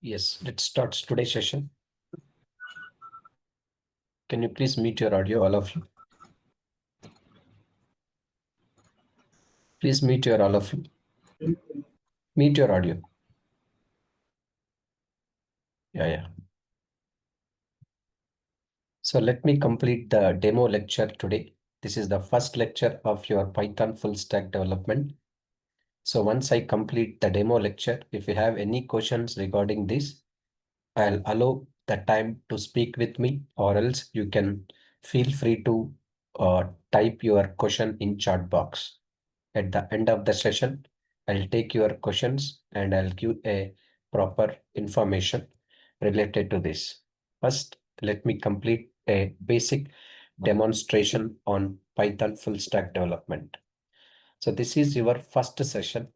Yes, let's start today's session. Can you please mute your audio, all of you? Please mute your all of you. Mute your audio. Yeah. So let me complete the demo lecture today. This is the first lecture of your Python full stack development. So once I complete the demo lecture, if you have any questions regarding this, I'll allow the time to speak with me, or else you can feel free to type your question in chat box. At the end of the session, I'll take your questions and I'll give a proper information related to this. First, let me complete a basic demonstration on Python full stack development. So this is your first session.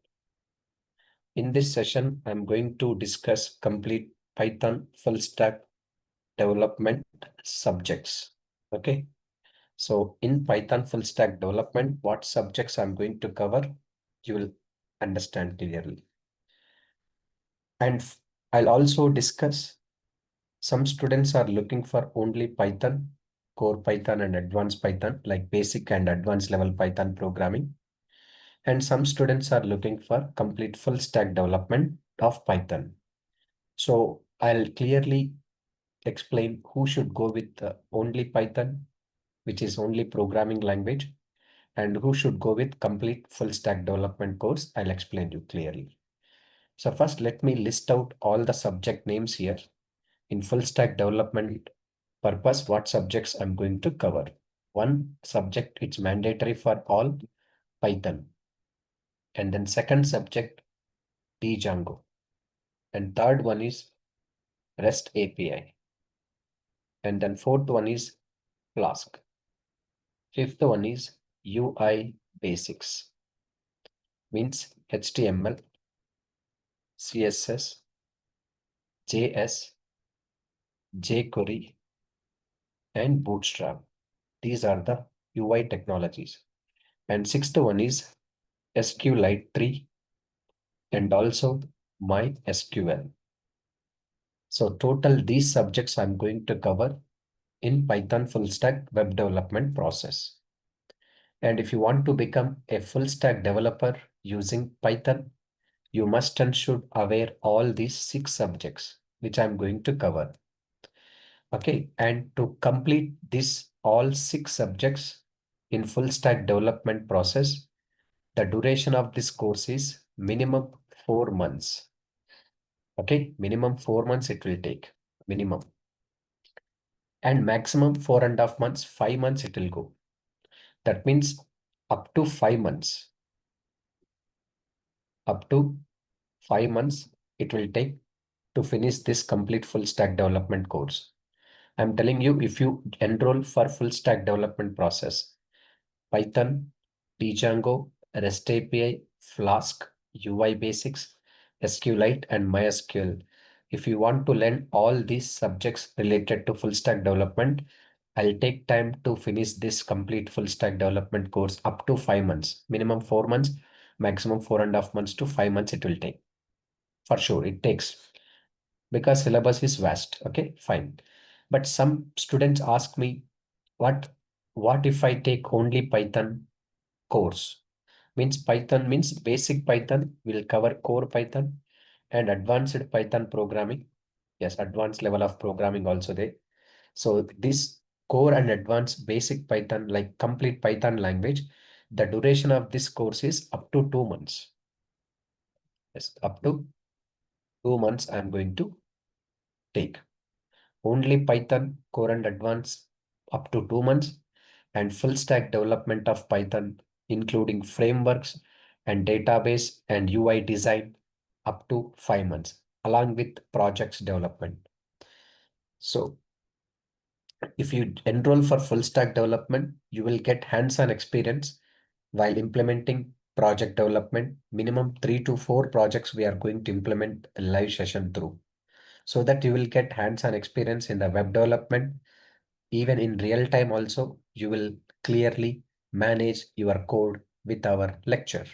In this session, I'm going to discuss complete Python full stack development subjects. Okay. So in Python full stack development, what subjects I'm going to cover, you will understand clearly. And I'll also discuss, some students are looking for only Python, core Python and advanced Python, like basic and advanced level Python programming. And some students are looking for complete full stack development of Python. So I'll clearly explain who should go with only Python, which is only programming language, and who should go with complete full stack development course. I'll explain you clearly. So first, let me list out all the subject names here. In full stack development purpose, what subjects I'm going to cover. One subject, it's mandatory for all, Python. And then second subject, Django. And third one is REST API. And then fourth one is Flask. Fifth one is UI basics, means HTML, CSS, JS, jQuery, and Bootstrap. These are the UI technologies. And sixth one is SQLite 3 and also MySQL. So total these subjects I'm going to cover in Python full stack web development process. And if you want to become a full stack developer using Python, you must and should aware all these 6 subjects, which I'm going to cover. Okay, and to complete this all 6 subjects in full stack development process, the duration of this course is minimum 4 months. Okay, minimum 4 months it will take, minimum. And maximum 4.5 months, 5 months it will go. That means up to 5 months. Up to 5 months it will take to finish this complete full stack development course. I'm telling you, if you enroll for full stack development process, Python, Django, REST API, Flask, UI basics, SQLite, and MySQL. If you want to learn all these subjects related to full stack development, I'll take time to finish this complete full stack development course up to 5 months, minimum 4 months, maximum 4.5 months to 5 months it will take. For sure, it takes, because syllabus is vast. Okay, fine. But some students ask me, what if I take only Python course? Means Python means basic Python will cover core Python and advanced Python programming. Yes, advanced level of programming also there. So this core and advanced basic Python, like complete Python language, the duration of this course is up to 2 months. Yes, up to 2 months I'm going to take. Only Python core and advanced up to 2 months, and full stack development of Python, including frameworks and database and UI design, up to 5 months, along with projects development. So if you enroll for full stack development, you will get hands-on experience while implementing project development. Minimum 3 to 4 projects we are going to implement a live session through, so that you will get hands-on experience in the web development. Even in real time also, you will clearly manage your code with our lecture.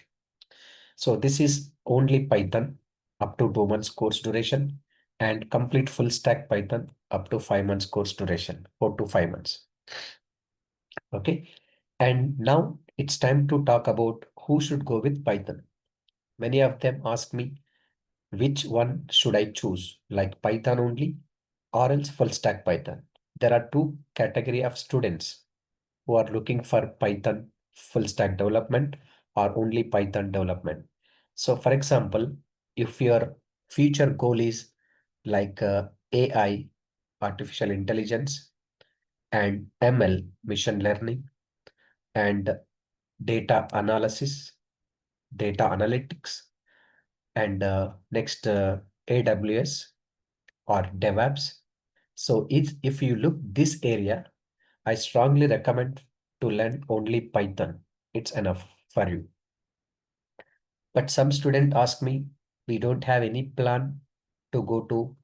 So this is only Python up to 2 months course duration, and complete full stack Python up to 5 months course duration, 4 to 5 months. Okay. And now it's time to talk about who should go with Python. Many of them ask me, which one should I choose, like Python only or else full stack Python? There are two category of students who are looking for Python full stack development or only Python development. So for example, if your future goal is like AI, artificial intelligence, and ML, machine learning, and data analysis, data analytics, and next AWS or DevOps. So if you look this area, I strongly recommend to learn only Python. It's enough for you. But some student ask me, we don't have any plan to go to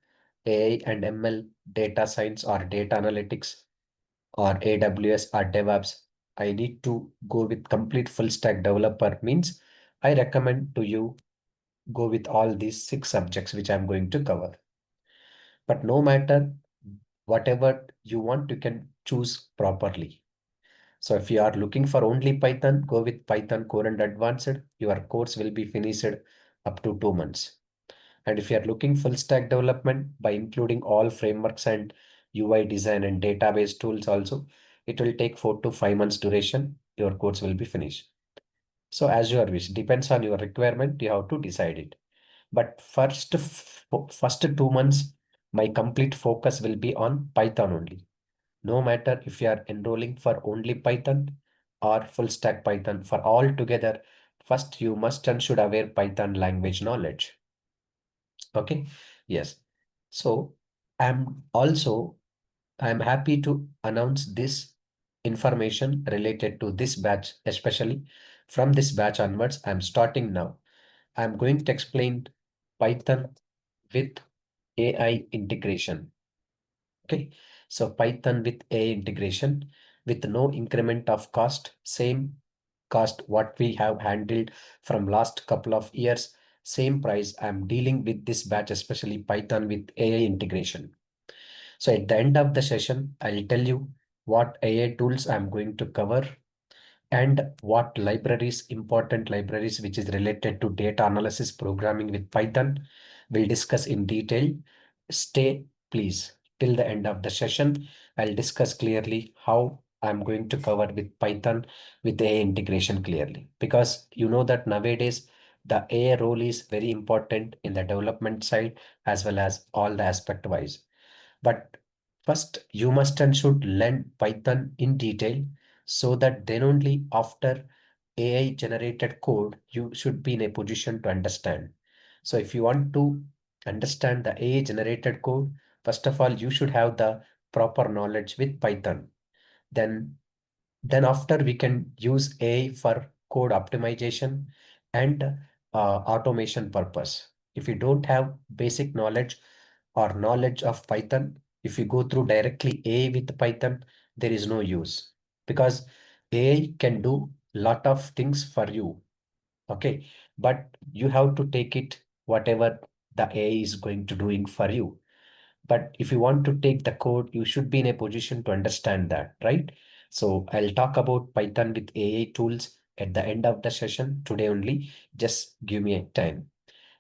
AI and ML, data science or data analytics or AWS or DevOps. I need to go with complete full stack developer means I recommend to you go with all these 6 subjects which I'm going to cover. But no matter whatever you want, you can choose properly. So if you are looking for only Python, go with Python Core and Advanced. Your course will be finished up to 2 months. And if you are looking full stack development by including all frameworks and UI design and database tools also, it will take 4 to 5 months duration. Your course will be finished. So as your wish, depends on your requirement, you have to decide it. But first 2 months, my complete focus will be on Python only. No matter if you are enrolling for only Python or full stack Python, for all together, first you must and should aware Python language knowledge. Okay. Yes. So I'm happy to announce this information related to this batch, especially from this batch onwards. I'm starting now. I'm going to explain Python with AI integration. Okay, so Python with AI integration with no increment of cost, same cost what we have handled from last couple of years, same price. I'm dealing with this batch, especially Python with AI integration. So at the end of the session, I'll tell you what AI tools I'm going to cover and what libraries, important libraries, which is related to data analysis programming with Python, we'll discuss in detail. Stay, please, till the end of the session. I'll discuss clearly how I'm going to cover with Python with AI integration clearly. Because you know that nowadays the AI role is very important in the development side as well as all the aspect wise. But first, you must and should learn Python in detail so that then only after AI generated code, you should be in a position to understand. So if you want to understand the AI generated code, first of all, you should have the proper knowledge with Python. Then after we can use AI for code optimization and automation purpose. If you don't have basic knowledge or knowledge of Python, if you go through directly AI with Python, there is no use because AI can do lot of things for you. Okay, but you have to take it whatever the AI is going to doing for you. But if you want to take the code, you should be in a position to understand that, right? So I'll talk about Python with AI tools at the end of the session today only. Just give me a time.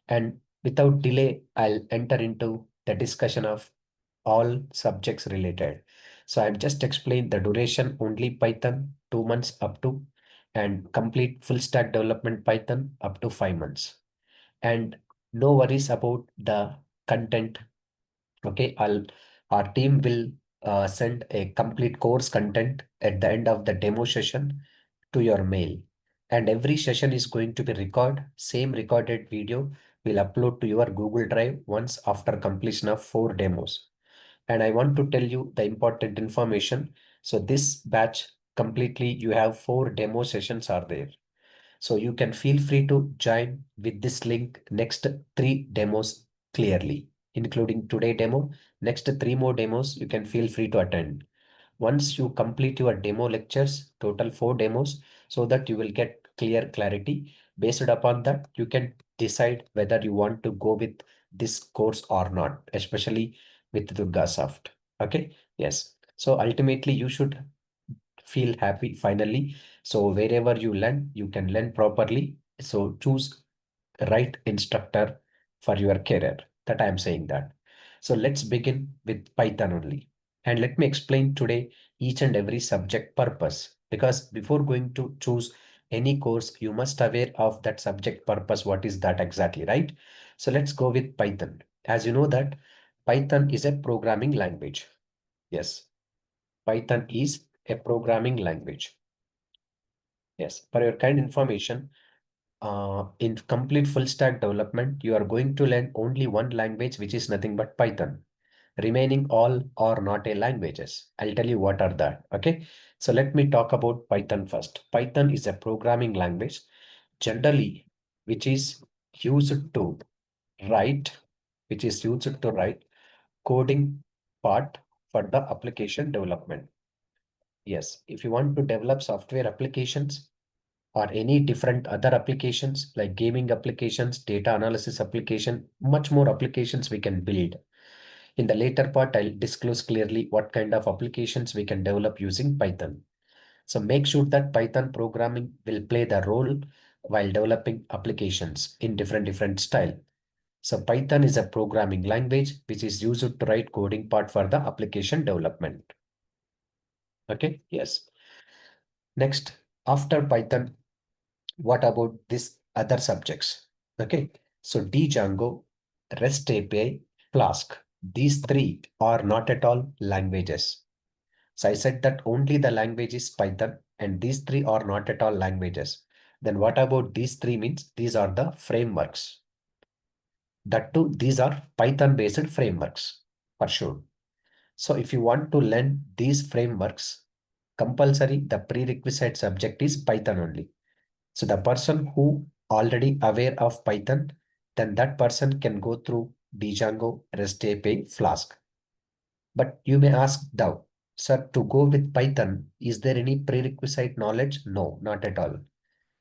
And without delay, I'll enter into the discussion of all subjects related. So I've just explained the duration only Python 2 months up to, and complete full stack development Python up to 5 months. And no worries about the content. Okay, our team will send a complete course content at the end of the demo session to your mail. And every session is going to be recorded. Same recorded video will upload to your Google Drive once after completion of 4 demos. And I want to tell you the important information. So this batch completely, you have 4 demo sessions are there. So you can feel free to join with this link next 3 demos clearly, including today demo. Next 3 more demos, you can feel free to attend. Once you complete your demo lectures, total 4 demos, so that you will get clear clarity. Based upon that, you can decide whether you want to go with this course or not, especially with DurgaSoft. Okay. Yes. So ultimately, you should feel happy finally. So wherever you learn, you can learn properly. So choose right instructor for your career. That I am saying that. So let's begin with Python only. And let me explain today each and every subject purpose. Because before going to choose any course, you must aware of that subject purpose. What is that exactly, right? So let's go with Python. As you know that Python is a programming language. Yes, Python is a programming language. Yes, for your kind information, in complete full stack development, you are going to learn only one language, which is nothing but Python. Remaining all are not a languages. I'll tell you what are that. Okay. So let me talk about Python first. Python is a programming language generally which is used to write, which is used to write coding part for the application development. Yes, if you want to develop software applications, or any different other applications like gaming applications, data analysis application, much more applications we can build. In the later part, I'll disclose clearly what kind of applications we can develop using Python. So make sure that Python programming will play the role while developing applications in different style. So Python is a programming language which is used to write coding part for the application development. Okay, yes. Next, after Python, what about these other subjects? Okay, so Django, REST API, Flask. These three are not at all languages. So I said that only the language is Python and these three are not at all languages. Then what about these three means? These are the frameworks. That too, these are Python based frameworks for sure. So if you want to learn these frameworks, compulsory the prerequisite subject is Python only. So the person who already aware of Python, then that person can go through Django, REST API, Flask. But you may ask now, sir, to go with Python, is there any prerequisite knowledge? No, not at all.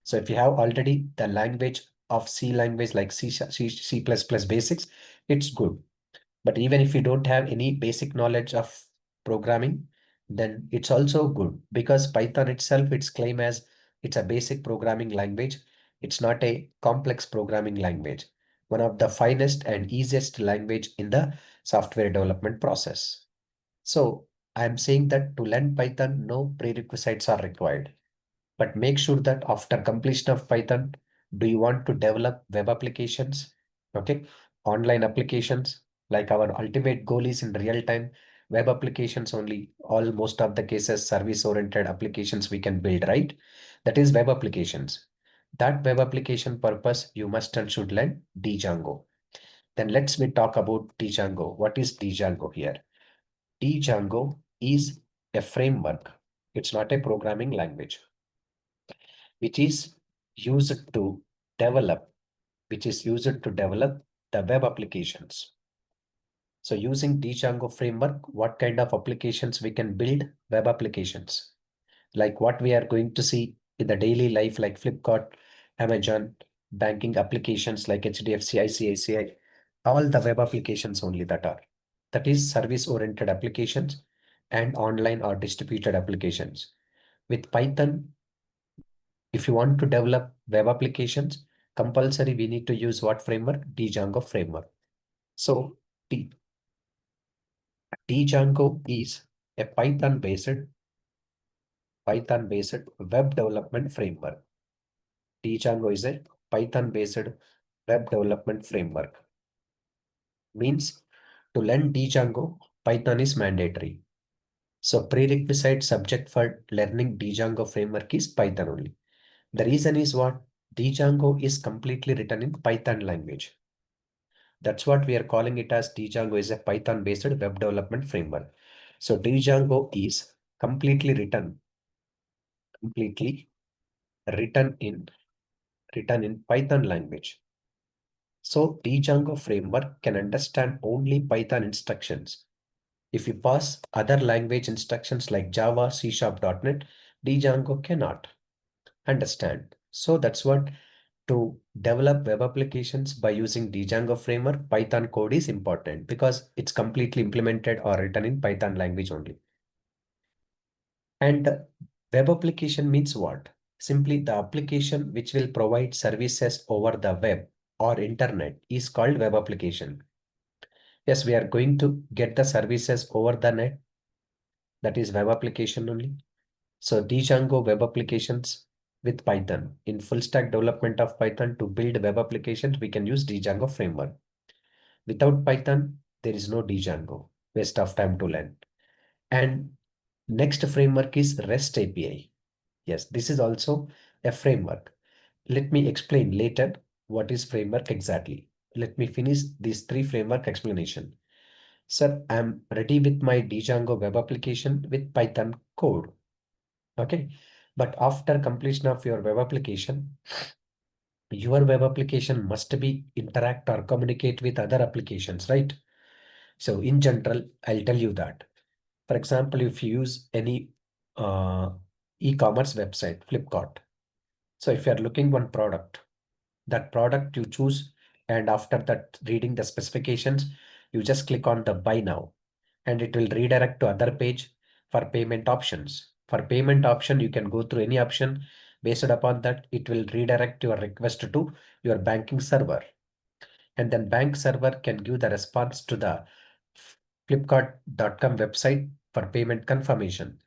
So if you have already the language of C language like C++ basics, it's good. But even if you don't have any basic knowledge of programming, then it's also good because Python itself, it's claimed as it's a basic programming language. It's not a complex programming language. One of the finest and easiest language in the software development process. So I'm saying that to learn Python, no prerequisites are required. But make sure that after completion of Python, do you want to develop web applications? Okay, online applications, like our ultimate goal is in real time web applications only. All most of the cases, service oriented applications we can build, right? That is web applications. That web application purpose, you must and should learn Django. Then let's we talk about Django. What is Django here? Django is a framework. It's not a programming language, which is used to develop, which is used to develop the web applications. So using Django framework, what kind of applications we can build? Web applications, like what we are going to see in the daily life, like Flipkart, Amazon, banking applications like HDFC, ICICI, all the web applications only that are. That is service-oriented applications and online or distributed applications. With Python, if you want to develop web applications, compulsory we need to use what framework? Django framework. So Django is a Python-based web development framework. Django is a Python-based web development framework. Means to learn Django, Python is mandatory. So prerequisite subject for learning Django framework is Python only. The reason is what? Django is completely written in Python language. That's what we are calling it as Django is a Python-based web development framework. So Django is completely written in Python language. So Django framework can understand only Python instructions. If you pass other language instructions like Java, C Sharp, .NET, Django cannot understand. So that's what to develop web applications by using Django framework, Python code is important because it's completely implemented or written in Python language only. And web application means what? Simply the application which will provide services over the web or internet is called web application. Yes, we are going to get the services over the net. That is web application only. So Django web applications with Python. In full stack development of Python to build web applications, we can use Django framework. Without Python, there is no Django. Waste of time to learn. And next framework is REST API. Yes, this is also a framework. Let me explain later what is framework exactly. Let me finish these three framework explanation. Sir, I'm ready with my Django web application with Python code. Okay. But after completion of your web application must be interact or communicate with other applications, right? So in general, I'll tell you that. For example, if you use any uh, e-commerce website, Flipkart. So if you're looking one product, that product you choose, and after that reading the specifications, you just click on the buy now, and it will redirect to other page for payment options. For payment option, you can go through any option. Based upon that, it will redirect your request to your banking server, and then bank server can give the response to the flipkart.com website for payment confirmation.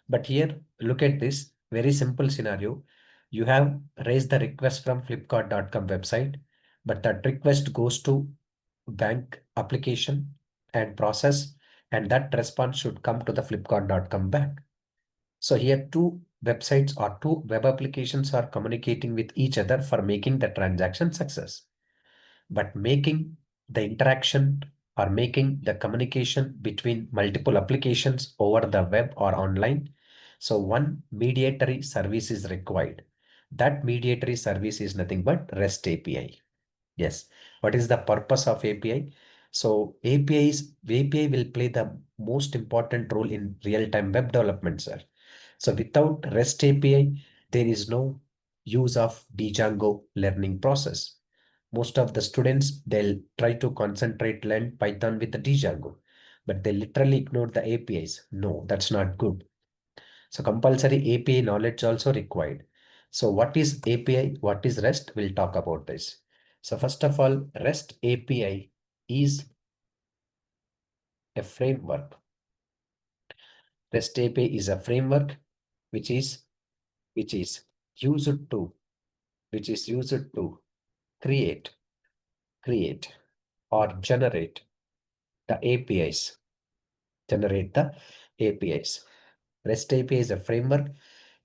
But here, look at this very simple scenario. You have raised the request from flipkart.com website, but that request goes to bank application and process, and that response should come to the flipkart.com bank. So here two websites or two web applications are communicating with each other for making the transaction success. But making the interaction or making the communication between multiple applications over the web or online. So one mediatory service is required. That mediatory service is nothing but REST API. Yes. What is the purpose of API? So API will play the most important role in real-time web development, sir. So without REST API, there is no use of Django learning process. Most of the students, they'll try to concentrate, learn Python with the Django, but they literally ignore the APIs. No, that's not good. So compulsory API knowledge also required. So what is API? What is REST? We'll talk about this. So first of all, REST API is a framework. REST API is a framework which is which is used to create create or the APIs. Generate the APIs. REST API is a framework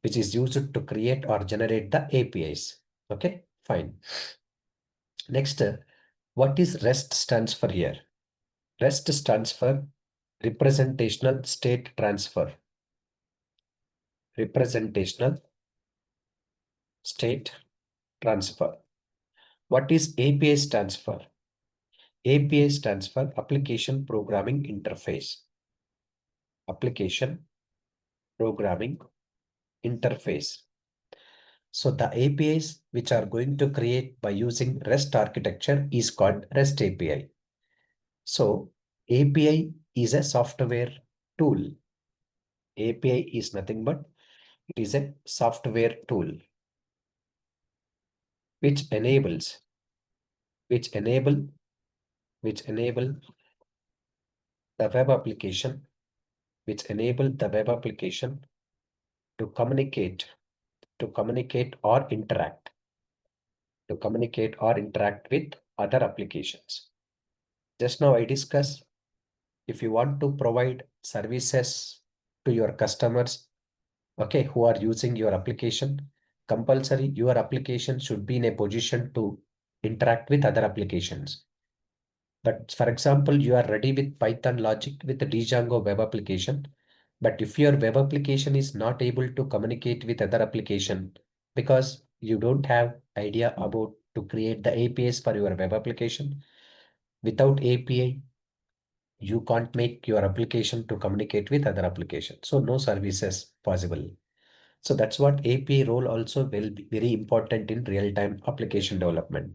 which is used to create or generate the APIs. Okay, fine. Next, what is REST stands for here? REST stands for representational state transfer. Representational state transfer. What is API stands for? API stands for Application Programming Interface. Application Programming Interface. So the APIs which are going to create by using REST architecture is called REST API. So API is a software tool. API is nothing but it is a software tool which enables which enable the web application which enable the web application to communicate or interact with other applications. Just now I discussed, if you want to provide services to your customers, okay, who are using your application, compulsory your application should be in a position to interact with other applications. But for example, you are ready with Python logic with the Django web application. But if your web application is not able to communicate with other application because you don't have idea about to create the APIs for your web application, without API, you can't make your application to communicate with other applications. So no services possible. So that's what API role also will be very important in real-time application development.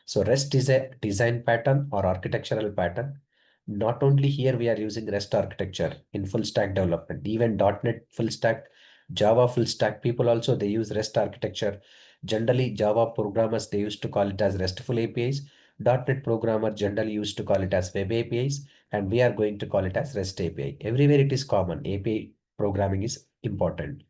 So REST is a design pattern or architectural pattern. Not only here we are using REST architecture in full stack development, even .NET full stack, Java full stack people also they use REST architecture. Generally Java programmers they used to call it as RESTful APIs. .NET programmer generally used to call it as web APIs, and we are going to call it as REST API. Everywhere it is common. API programming is important.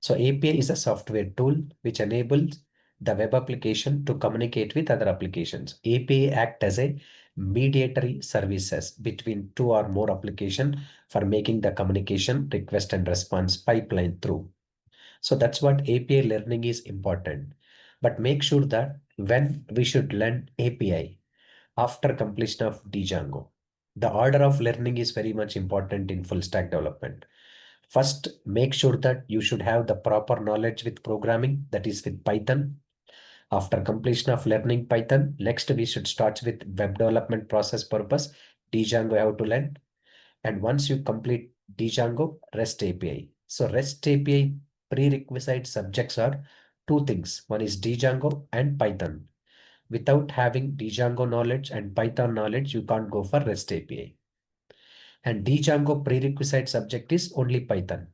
So API is a software tool which enables the web application to communicate with other applications. API act as a mediatory services between two or more application for making the communication request and response pipeline through. So that's what API learning is important. But make sure that when we should learn API after completion of Django, the order of learning is very much important in full stack development. First, make sure that you should have the proper knowledge with programming, that is with Python. After completion of learning Python, next we should start with web development process purpose, Django how to learn. And once you complete Django, REST API. So REST API prerequisite subjects are two things. One is Django and Python. Without having Django knowledge and Python knowledge, you can't go for REST API. And Django prerequisite subject is only Python,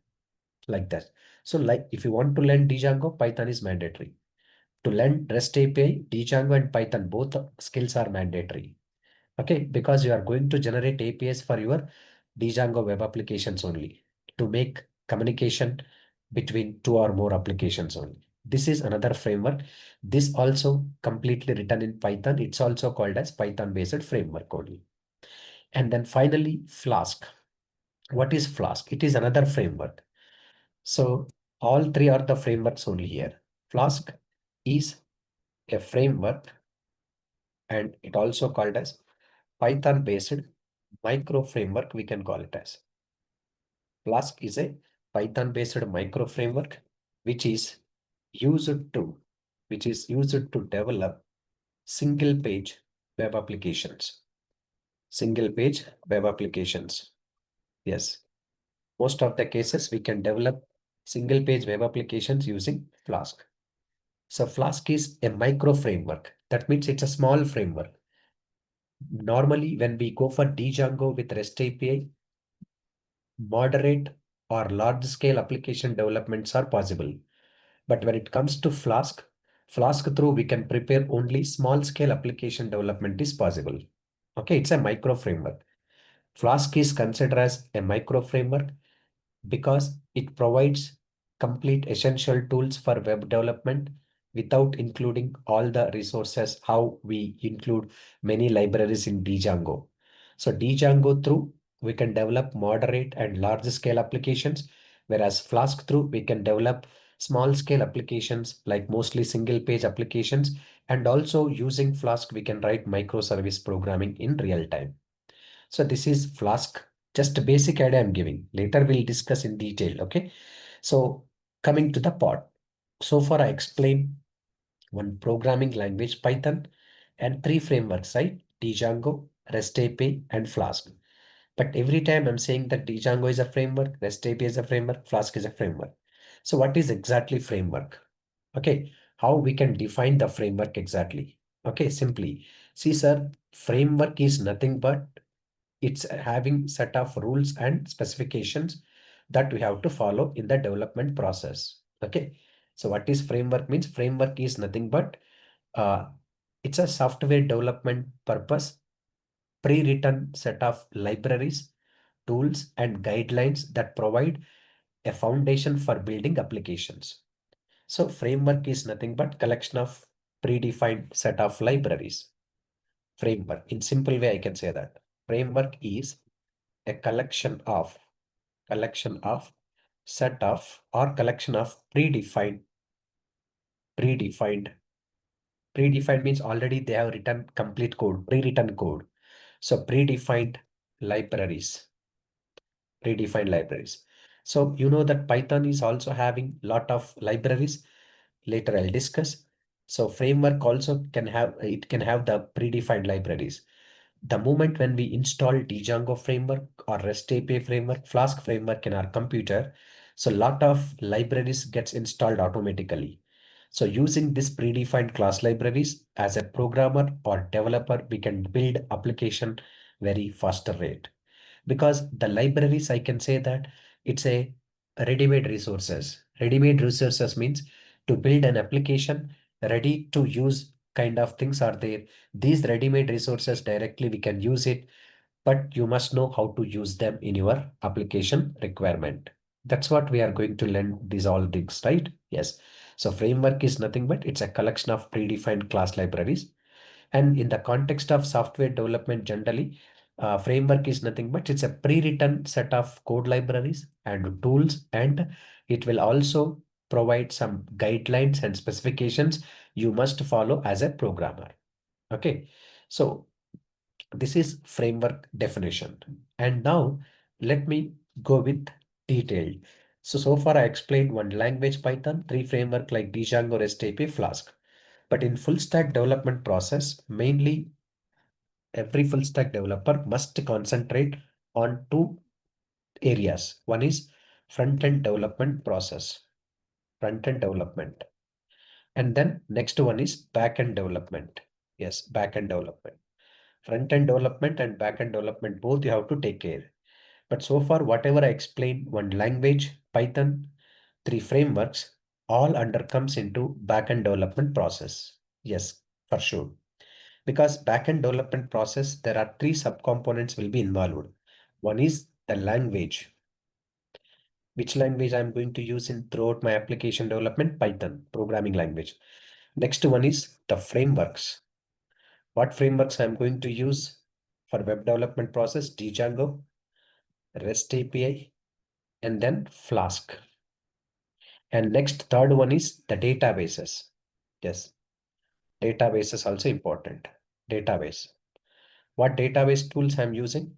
like that. So like if you want to learn Django, Python is mandatory. To learn REST API, Django and Python, both skills are mandatory. Okay, because you are going to generate APIs for your Django web applications only to make communication between two or more applications only. This is another framework. This also completely written in Python. It's also called as Python based framework only. And then finally, Flask. What is Flask? It is another framework. So all three are the frameworks only here. Flask is a framework and it also called as Python based micro framework, we can call it as. Flask is a Python based micro framework which is used to develop single page web applications. Single page web applications. Yes. Most of the cases we can develop single page web applications using Flask. So Flask is a micro framework. That means it's a small framework. Normally, when we go for Django with REST API, moderate or large scale application developments are possible. But when it comes to Flask, Flask through we can prepare only small scale application development is possible. Okay, it's a micro framework. Flask is considered as a micro framework because it provides complete essential tools for web development without including all the resources how we include many libraries in Django. So Django through we can develop moderate and large scale applications, whereas Flask through we can develop small scale applications like mostly single page applications, and also using Flask we can write microservice programming in real time. So this is Flask, just a basic idea I'm giving. Later we'll discuss in detail. Okay. So coming to the part. So far I explained one programming language Python and three frameworks, right? Django, REST API and Flask. But every time I'm saying that Django is a framework, REST API is a framework, Flask is a framework. So what is exactly framework? Okay. How we can define the framework exactly? Okay. Simply see, sir, framework is nothing but it's having set of rules and specifications that we have to follow in the development process. Okay. So what is framework means? Framework is nothing but uh, it's a software development purpose, pre-written set of libraries, tools, and guidelines that provide a foundation for building applications. So framework is nothing but collection of predefined set of libraries. Framework, in simple way, I can say that framework is a collection of set of or collection of predefined predefined means already they have written complete code, pre-written code. So predefined libraries. So you know that Python is also having lot of libraries. Later I'll discuss. So framework also can have the predefined libraries. The moment when we install Django framework or REST API framework, Flask framework in our computer, so lot of libraries gets installed automatically. So using this predefined class libraries as a programmer or developer, we can build application very faster rate, because the libraries, I can say that it's a ready-made resources. Ready-made resources means to build an application, ready to use kind of things are there. These ready-made resources directly we can use it, but you must know how to use them in your application requirement. That's what we are going to learn these all things, right? Yes. So framework is nothing but it's a collection of predefined class libraries. And in the context of software development generally, framework is nothing but it's a pre-written set of code libraries and tools, and it will also provide some guidelines and specifications you must follow as a programmer. Okay, so this is framework definition. And now let me go with detailed. So far I explained one language Python, three framework like Django, REST API, Flask. But in full stack development process, mainly every full stack developer must concentrate on two areas. One is front end development process, front end development. And then next one is back end development. Yes, back end development. Front end development and back end development, both you have to take care. But so far, whatever I explained, one language, Python, three frameworks, all under comes into back end development process. Yes, for sure. Because backend development process, there are three subcomponents will be involved. One is the language, which language I'm going to use in throughout my application development, Python, programming language. Next one is the frameworks. What frameworks I'm going to use for web development process, Django, REST API, and then Flask. And next, third one is the databases. Yes, database is also important. Database. What database tools I'm using?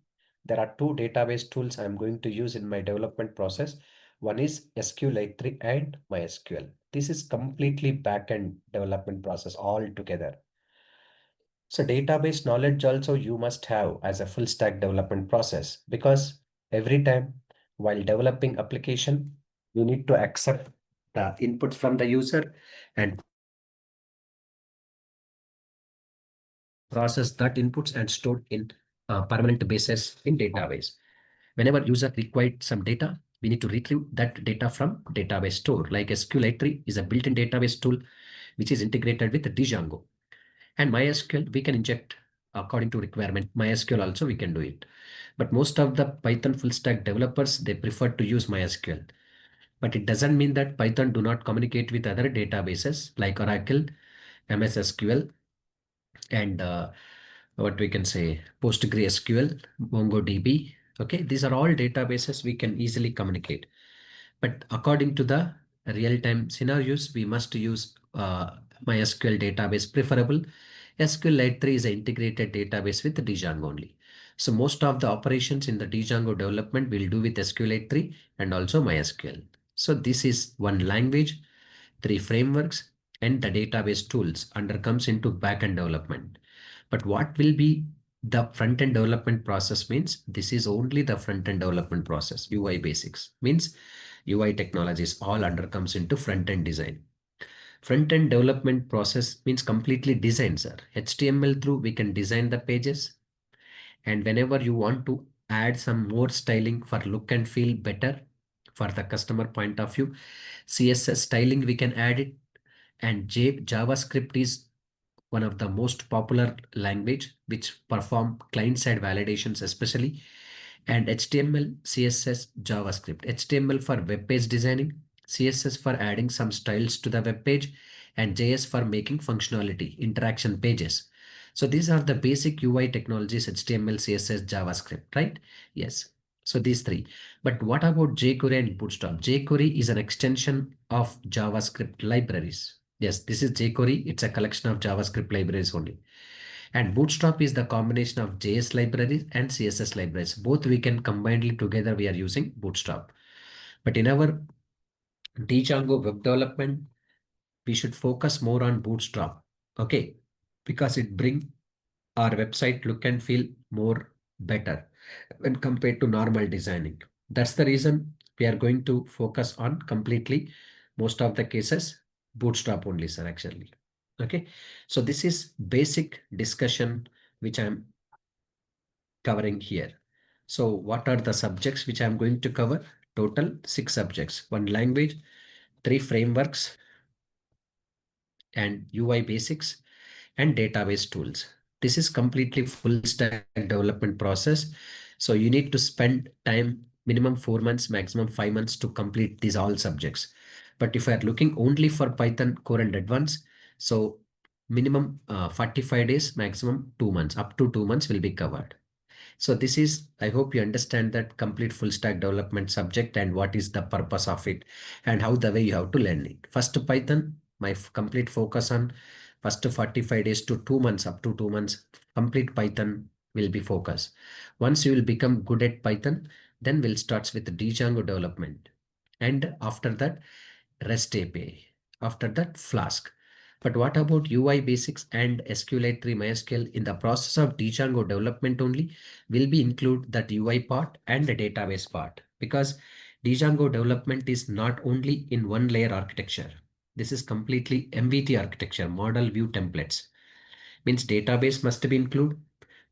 There are two database tools I'm going to use in my development process. One is SQL 3 and MySQL. This is completely backend development process altogether. So database knowledge also you must have as a full stack development process, because every time while developing application, you need to accept the inputs from the user and process that inputs and store in permanent basis in database. Whenever user required some data, we need to retrieve that data from database store. Like SQL 3 is a built-in database tool which is integrated with Django. And MySQL, we can inject according to requirement. MySQL also we can do it. But most of the Python full stack developers, they prefer to use MySQL. But it doesn't mean that Python do not communicate with other databases like Oracle, MS SQL, and what we can say PostgreSQL, MongoDB. Okay, these are all databases we can easily communicate. But according to the real-time scenarios, we must use MySQL database preferable. SQL 3 is an integrated database with Django only. So most of the operations in the Django development we'll do with SQL 3 and also MySQL. So this is one language, three frameworks, and the database tools under comes into backend development. But what will be the front-end development process means this is only the front-end development process. UI basics means UI technologies all under comes into front-end design. Front-end development process means completely design, sir. HTML through we can design the pages, and whenever you want to add some more styling for look and feel better for the customer point of view, CSS styling we can add it. And JavaScript is one of the most popular language which perform client-side validations especially, and HTML, CSS, JavaScript. HTML for web page designing, CSS for adding some styles to the web page, and JS for making functionality, interaction pages. So these are the basic UI technologies, HTML, CSS, JavaScript, right? Yes. So these three. But what about jQuery and Bootstrap? jQuery is an extension of JavaScript libraries. Yes, this is jQuery. It's a collection of JavaScript libraries only. And Bootstrap is the combination of JS libraries and CSS libraries. Both we can combinedly together we are using Bootstrap. But in our Django web development, we should focus more on Bootstrap. Okay. Because it bring our website look and feel more better when compared to normal designing. That's the reason we are going to focus on completely most of the cases Bootstrap only, sir, actually. Okay. So this is basic discussion which I'm covering here. So what are the subjects which I'm going to cover? Total 6 subjects, 1 language, 3 frameworks, and UI basics and database tools. This is completely full stack development process. So you need to spend time, minimum 4 months, maximum 5 months to complete these all subjects. But if I are looking only for Python core and advanced, so minimum 45 days, maximum 2 months, up to 2 months will be covered. So this is, I hope you understand that complete full stack development subject and what is the purpose of it and how the way you have to learn it. First Python, my complete focus on first 45 days to 2 months, up to 2 months, complete Python will be focus. Once you will become good at Python, then we'll start with Django development. And after that, REST API. After that, Flask. But what about UI basics and SQL3 MySQL in the process of Django development only will be include that UI part and the database part because Django development is not only in one layer architecture. This is completely MVT architecture, model view templates. Means database must be included,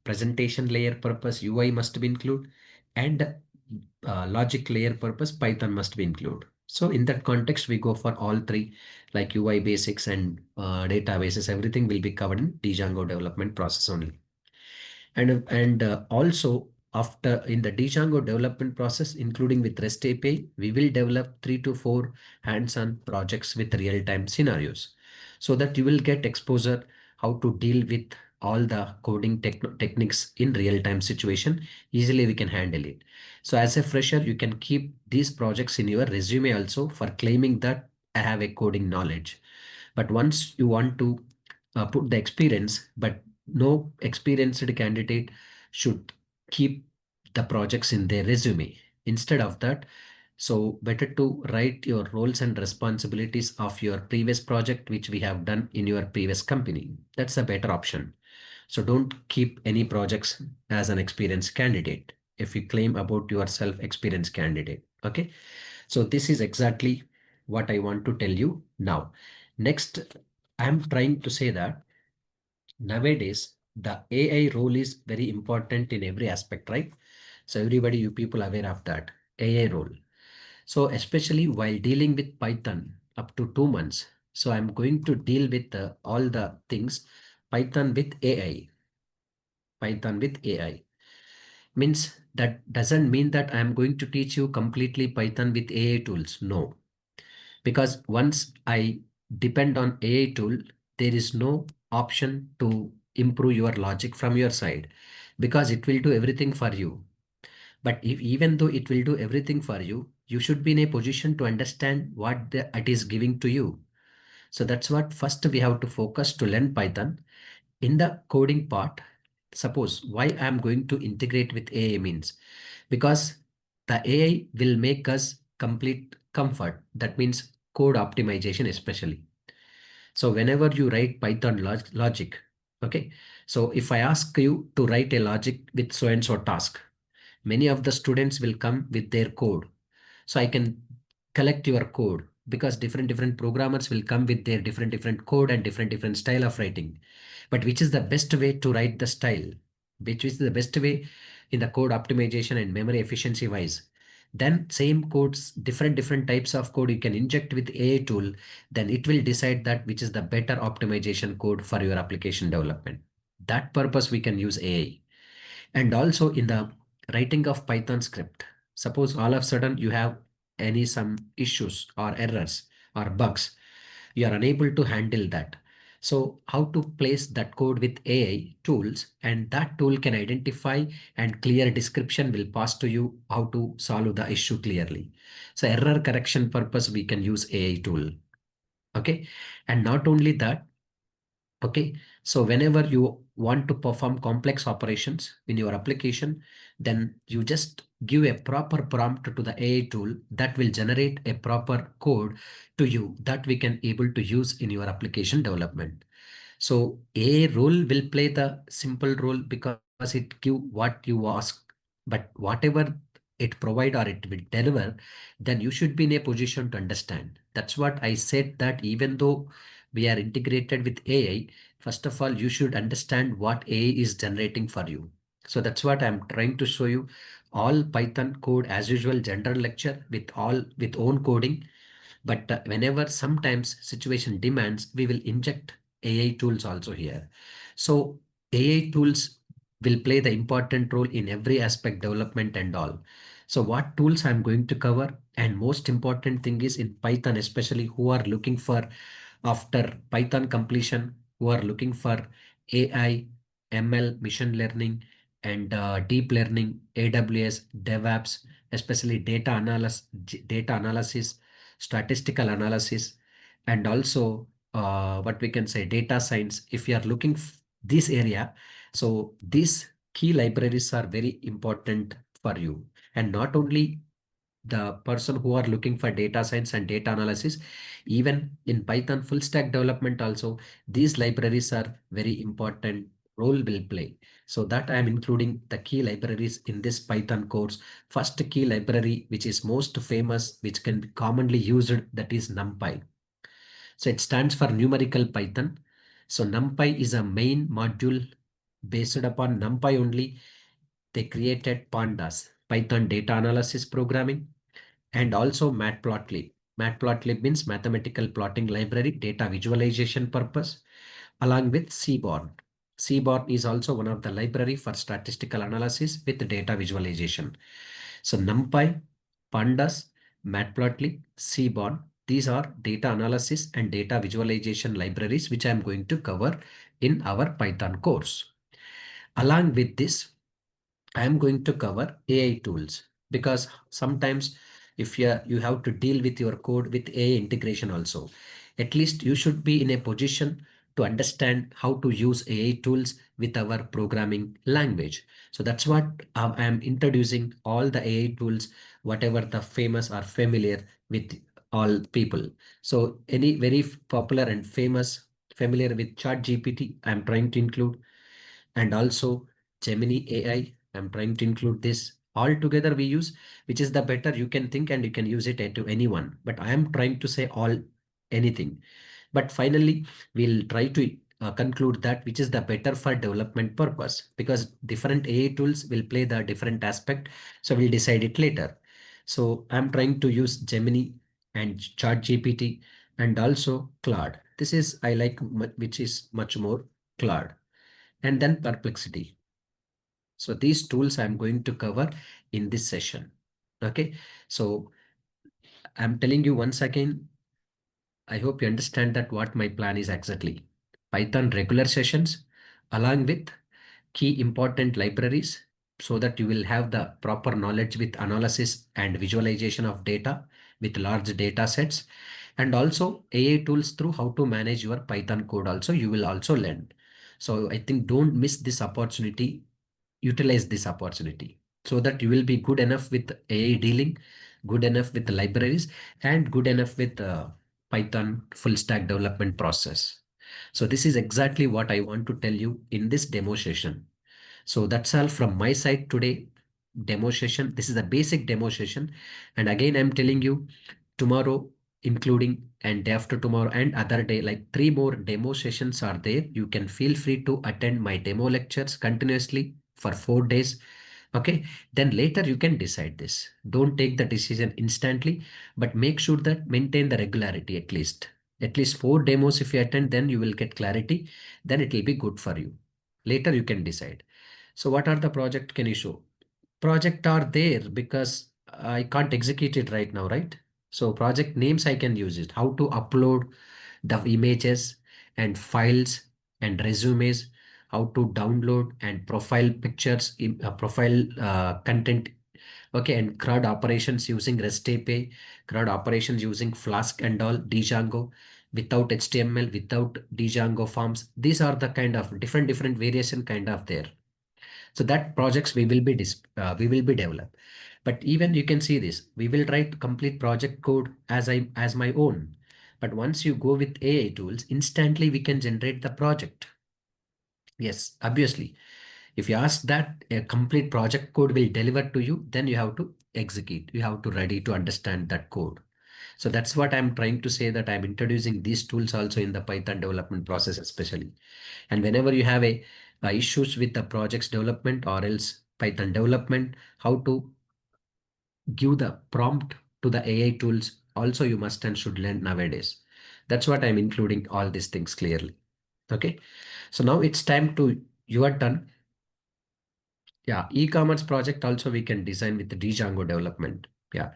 presentation layer purpose UI must be included, and logic layer purpose Python must be included. So in that context, we go for all three like UI basics and databases. Everything will be covered in Django development process only. And also after in the Django development process, including with REST API, we will develop 3 to 4 hands-on projects with real-time scenarios so that you will get exposure how to deal with all the coding techniques in real-time situation. Easily we can handle it. So as a fresher, you can keep these projects in your resume also for claiming that I have a coding knowledge. But once you want to put the experience, but no experienced candidate should keep the projects in their resume. Instead of that, so better to write your roles and responsibilities of your previous project, which we have done in your previous company. That's a better option. So don't keep any projects as an experienced candidate if you claim about yourself experienced candidate. Okay. So this is exactly what I want to tell you now. Next, I'm trying to say that nowadays the AI role is very important in every aspect, right? So everybody, you people aware of that AI role. So especially while dealing with Python up to 2 months. So I'm going to deal with all the things Python with AI. Python with AI means that doesn't mean that I'm going to teach you completely Python with AI tools. No, because once I depend on AI tool, there is no option to improve your logic from your side because it will do everything for you. But if, even though it will do everything for you, you should be in a position to understand what it is giving to you. So that's what first we have to focus to learn Python. In the coding part, suppose why I'm going to integrate with AI means because the AI will make us complete comfort. That means code optimization, especially. So whenever you write Python logic, okay. So if I ask you to write a logic with so and so task, many of the students will come with their code. So I can collect your code because different programmers will come with their different code and different style of writing. But which is the best way to write the style? Which is the best way in the code optimization and memory efficiency wise? Then same codes, different types of code you can inject with AI tool, then it will decide that which is the better optimization code for your application development. That purpose we can use AI. And also in the writing of Python script, suppose all of a sudden you have any some issues or errors or bugs, you are unable to handle that. So how to place that code with AI tools, and that tool can identify and clear description will pass to you how to solve the issue clearly. So error correction purpose, we can use AI tool. Okay. And not only that, Okay, so whenever you want to perform complex operations in your application, then you just give a proper prompt to the AI tool that will generate a proper code to you that we can able to use in your application development. So a role will play the simple role because it give what you ask, but whatever it provide or it will deliver, then you should be in a position to understand. That's what I said, that even though we are integrated with AI, first of all, you should understand what AI is generating for you. So that's what I'm trying to show you. All Python code as usual, general lecture with all with own coding, but whenever sometimes situation demands, we will inject AI tools also here. So AI tools will play the important role in every aspect development and all. So what tools I'm going to cover, and most important thing is in Python, especially who are looking for after Python completion, who are looking for AI, ML, machine learning, and deep learning, AWS, DevOps, especially data analysis, statistical analysis, and also what we can say data science. If you are looking this area, so these key libraries are very important for you. And not only the person who are looking for data science and data analysis, even in Python full stack development also, these libraries are very important role will play. So that I am including the key libraries in this Python course. First key library, which is most famous, which can be commonly used, that is NumPy. So it stands for numerical Python. So NumPy is a main module. Based upon NumPy only, they created Pandas, Python data analysis programming, and also Matplotlib. Matplotlib means mathematical plotting library, data visualization purpose, along with Seaborn. Seaborn is also one of the library for statistical analysis with data visualization. So NumPy, Pandas, Matplotlib, Seaborn, these are data analysis and data visualization libraries which I am going to cover in our Python course. Along with this, I am going to cover AI tools, because sometimes if you have to deal with your code with AI integration also, at least you should be in a position to understand how to use AI tools with our programming language. So that's what I am introducing all the AI tools, whatever the famous or familiar with all people. So any very popular and famous familiar with Chat GPT, I'm trying to include, and also Gemini AI. I'm trying to include this. All together we use, which is the better you can think, and you can use it to anyone. But I am trying to say all anything. But finally, we'll try to conclude that which is the better for development purpose, because different AI tools will play the different aspect. So we'll decide it later. So I'm trying to use Gemini and Chat GPT and also Claude. This is I like which is much more Claude, and then Perplexity. So these tools I'm going to cover in this session. Okay, so I'm telling you once again, I hope you understand that what my plan is exactly. Python regular sessions along with key important libraries, so that you will have the proper knowledge with analysis and visualization of data with large data sets, and also AI tools through how to manage your Python code also you will also learn. So I think don't miss this opportunity, utilize this opportunity, so that you will be good enough with AI dealing, good enough with the libraries, and good enough with Python full stack development process. So this is exactly what I want to tell you in this demo session. So that's all from my side today. Demo session. This is a basic demo session. And again, I'm telling you, tomorrow, including and day after tomorrow and other day, like 3 more demo sessions are there. You can feel free to attend my demo lectures continuously for 4 days. Okay. Then later you can decide this. Don't take the decision instantly, but make sure that maintain the regularity at least. At least 4 demos if you attend, then you will get clarity. Then it will be good for you. Later you can decide. So what are the project can you show? Project are there because I can't execute it right now, right? So project names I can use it. How to upload the images and files and resumes, how to download and profile pictures, profile content. Okay, and CRUD operations using REST API, CRUD operations using Flask and all, Django, without HTML, without Django forms. These are the kind of different variation kind of there. So that projects we will be developed. But even you can see this, we will write complete project code as my own. But once you go with AI tools, instantly we can generate the project. Yes, obviously. If you ask that a complete project code will deliver to you, then you have to execute. You have to ready to understand that code. So that's what I'm trying to say, that I'm introducing these tools also in the Python development process especially. And whenever you have a issues with the project's development or else Python development, how to give the prompt to the AI tools also you must and should learn nowadays. That's what I'm including all these things clearly. Okay. So now it's time to your turn. Yeah, e-commerce project also we can design with the Django development. Yeah,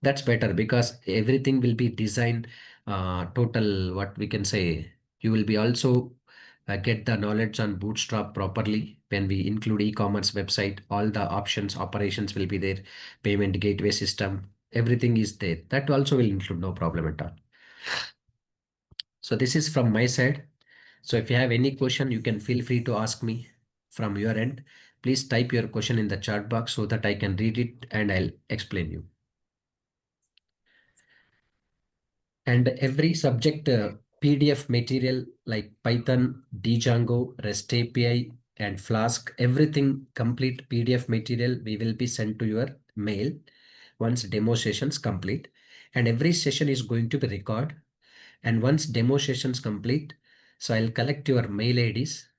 that's better because everything will be designed total, what we can say. You will be also get the knowledge on Bootstrap properly. When we include e-commerce website, all the options, operations will be there, payment gateway system, everything is there. That also will include, no problem at all. So this is from my side. So if you have any question, you can feel free to ask me from your end. Please type your question in the chat box so that I can read it and I'll explain you. And every subject PDF material like Python, Django, REST API, and Flask, everything complete PDF material we will be sent to your mail once demo sessions complete. And every session is going to be recorded. And once demo sessions complete, so I'll collect your mail IDs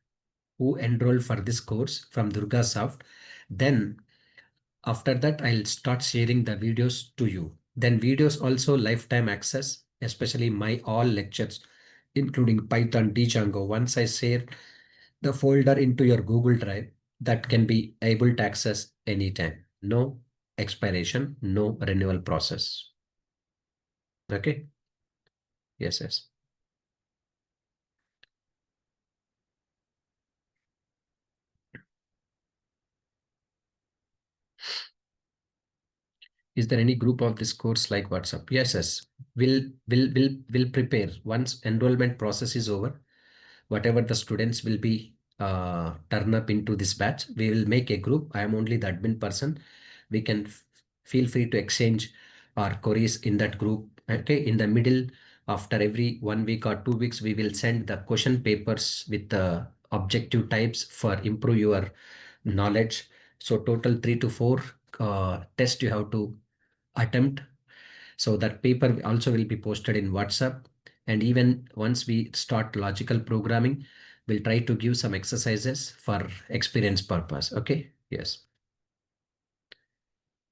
who enroll for this course from DurgaSoft. Then after that, I'll start sharing the videos to you. Then videos also lifetime access, especially my all lectures, including Python, Django. Once I share the folder into your Google Drive, that can be able to access anytime. No expiration, no renewal process. Okay. Yes, yes. Is there any group of this course like WhatsApp? Yes, yes. Will prepare once enrollment process is over. Whatever the students will be turn up into this batch, we will make a group. I am only the admin person. We can feel free to exchange our queries in that group. Okay, in the middle, after every 1 week or 2 weeks, we will send the question papers with the objective types for improve your knowledge. So total 3 to 4 tests you have to attempt. So that paper also will be posted in WhatsApp. And even once we start logical programming, we'll try to give some exercises for experience purpose. Okay. Yes.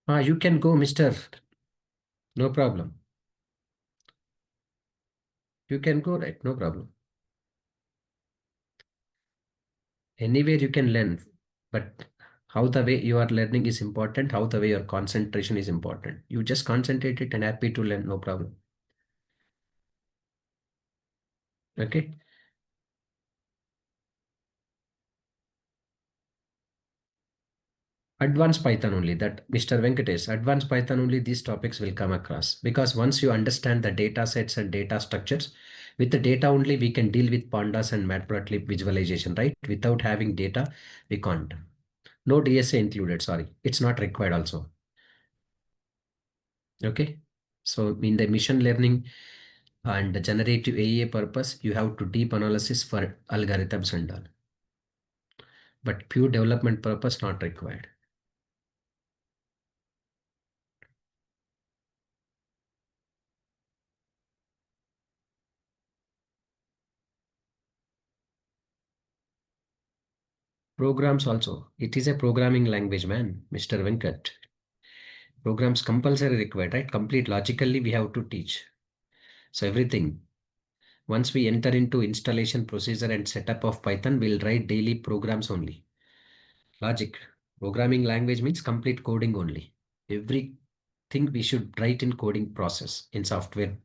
You can go, Mr. No problem. You can go, right? No problem. Anywhere you can learn, but how the way you are learning is important, how the way your concentration is important. You just concentrate it and happy to learn, no problem. Okay. Advanced Python only, that Mr. Venkatesh, advanced Python only these topics will come across, because once you understand the data sets and data structures, with the data only we can deal with pandas and matplotlib visualization, right? Without having data, we can't. No DSA included, sorry. It's not required also. Okay. So in the machine learning and the generative AI purpose, you have to deep analysis for algorithms and all. But pure development purpose not required. Programs also. It is a programming language, man, Mr. Venkat. Programs compulsory required, right? Complete logically we have to teach. So everything. Once we enter into installation procedure and setup of Python, we'll write daily programs only. Logic. Programming language means complete coding only. Everything we should write in coding process, in software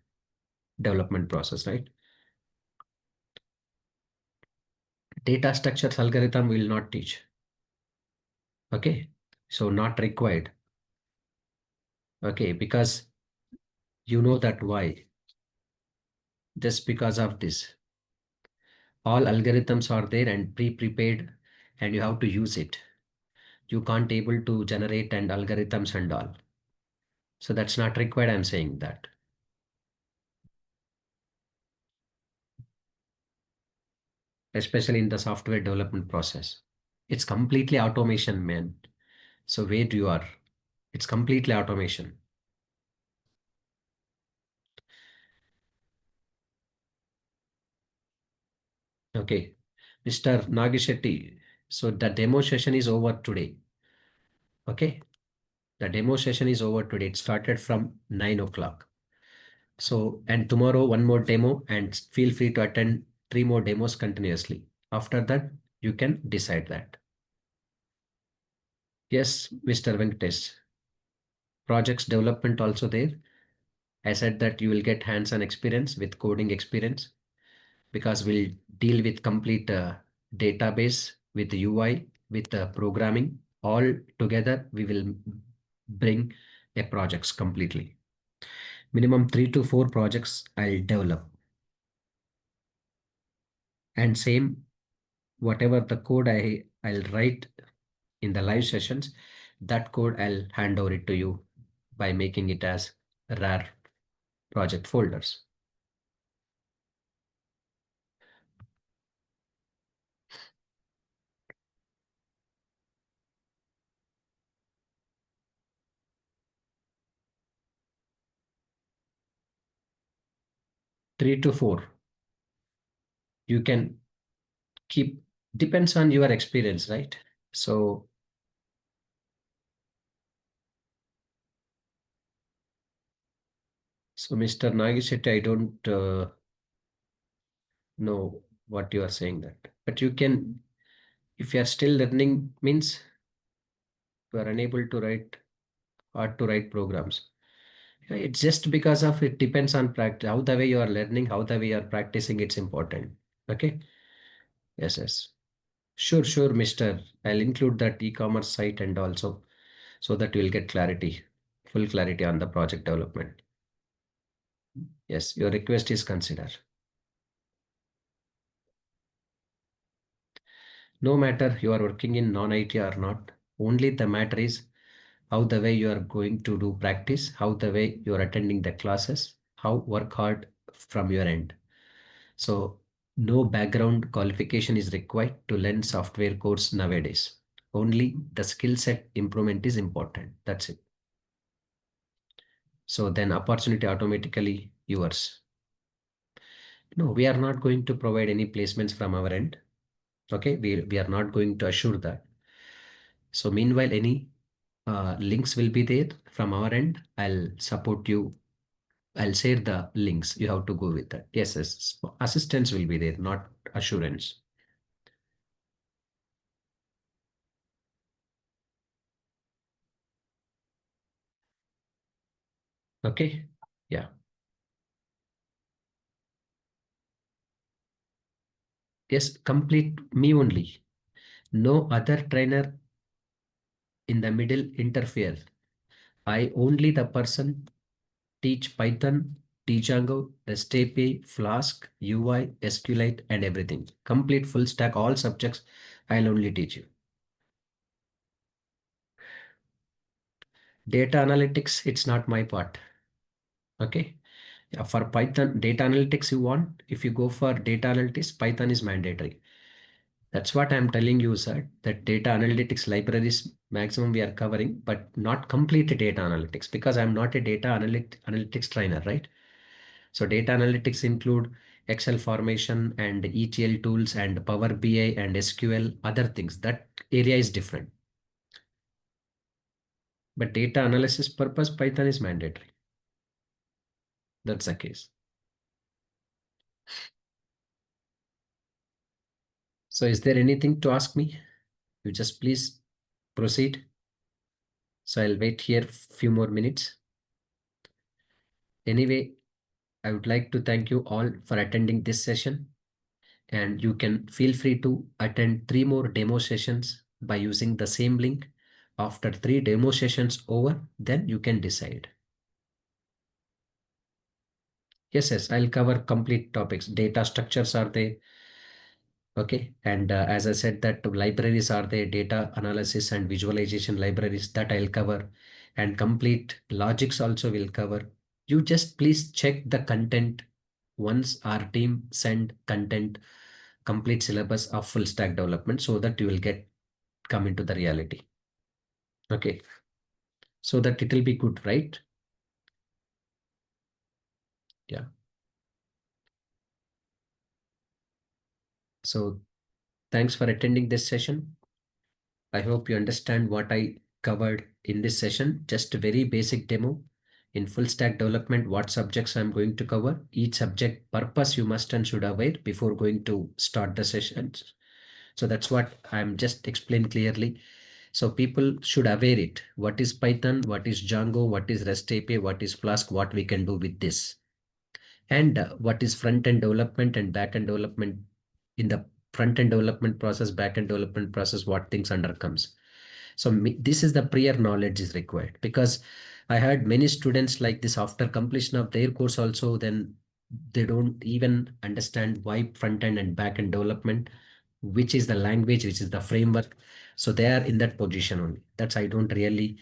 development process, right? Data structures algorithm will not teach. Okay. So not required. Okay. Because you know that why. just because of this. All algorithms are there and pre-prepared and you have to use it. You can't able to generate and algorithms and all. So that's not required, I'm saying that. Especially in the software development process. It's completely automation, man. So where do you are? It's completely automation. Okay. Mr. Nagishetty, so the demo session is over today. Okay. The demo session is over today. It started from 9 o'clock. So, and tomorrow one more demo and feel free to attend three more demos continuously. After that, you can decide that. Yes, Mr. Venkatesh. Projects development also there. I said that you will get hands-on experience with coding experience because we'll deal with complete database with UI, with programming. All together, we will bring a projects completely. Minimum 3 to 4 projects I'll develop. And same, whatever the code I'll write in the live sessions, that code I'll hand over it to you by making it as RAR project folders. Three to four. You can keep, depends on your experience, right? So, Mr. Nagishetty, I don't know what you are saying that, but you can, if you are still learning, means you are unable to write, hard to write programs. Yeah, it's just because of it depends on practice, how the way you are learning, how the way you are practicing, it's important. Okay. Yes, yes. Sure, sure, Mr. I'll include that e-commerce site and also so that you'll get clarity, full clarity on the project development. Yes, your request is considered. No matter you are working in non-IT or not, only the matter is how the way you are going to do practice, how the way you are attending the classes, how work hard from your end. So no background qualification is required to learn software course nowadays. Only the skill set improvement is important. That's it. So then opportunity automatically yours. No, we are not going to provide any placements from our end. Okay, we are not going to assure that. So meanwhile, any links will be there from our end. I'll support you. I'll share the links. You have to go with that. Yes, yes. Assistance will be there, not assurance. Okay. Yeah. Yes, complete me only. No other trainer in the middle interfere. I only the person teach Python, Django, REST API, Flask, UI, SQLite, and everything. Complete full stack, all subjects. I'll only teach you. Data analytics, it's not my part. Okay. Yeah, for Python, data analytics you want, if you go for data analytics, Python is mandatory. That's what I'm telling you, sir, that data analytics libraries maximum we are covering, but not complete data analytics because I'm not a data analytics trainer, right? So data analytics include Excel formation and ETL tools and Power BI and SQL, other things. That area is different. But data analysis purpose, Python is mandatory. That's the case. So is there anything to ask me? You just please proceed. So I'll wait here few more minutes. Anyway, I would like to thank you all for attending this session. And you can feel free to attend three more demo sessions by using the same link. After three demo sessions over, then you can decide. Yes, I'll cover complete topics. Data structures are there. Okay. And as I said that libraries are there, data analysis and visualization libraries that I'll cover, and complete logics also will cover. You just please check the content once our team send content, complete syllabus of full stack development so that you will get come into the reality. Okay. So that it will be good, right? Yeah. So thanks for attending this session. I hope you understand what I covered in this session. Just a very basic demo in full stack development, what subjects I'm going to cover. Each subject purpose you must and should aware before going to start the sessions. So that's what I'm just explained clearly. So people should aware it. What is Python? What is Django? What is REST API? What is Flask? What we can do with this? And what is front-end development and back-end development? In the front-end development process, back-end development process, what things undercomes. So this is the prior knowledge is required, because I had many students like this after completion of their course also, then they don't even understand why front end and back end development, which is the language, which is the framework. So they are in that position only. That's I don't really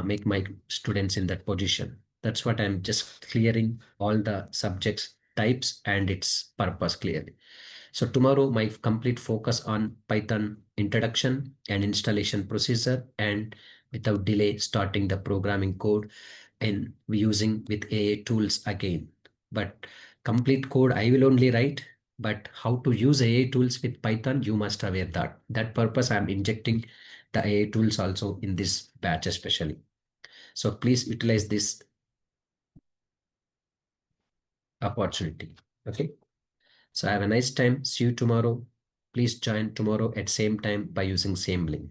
make my students in that position. That's what I'm just clearing all the subjects types and its purpose clearly. So tomorrow my complete focus on Python introduction and installation procedure, and without delay starting the programming code and using with AI tools again. But complete code I will only write, but how to use AI tools with Python, you must aware that. That purpose I'm injecting the AI tools also in this batch especially. So please utilize this opportunity. Okay. So have a nice time. See you tomorrow. Please join tomorrow at same time by using same link.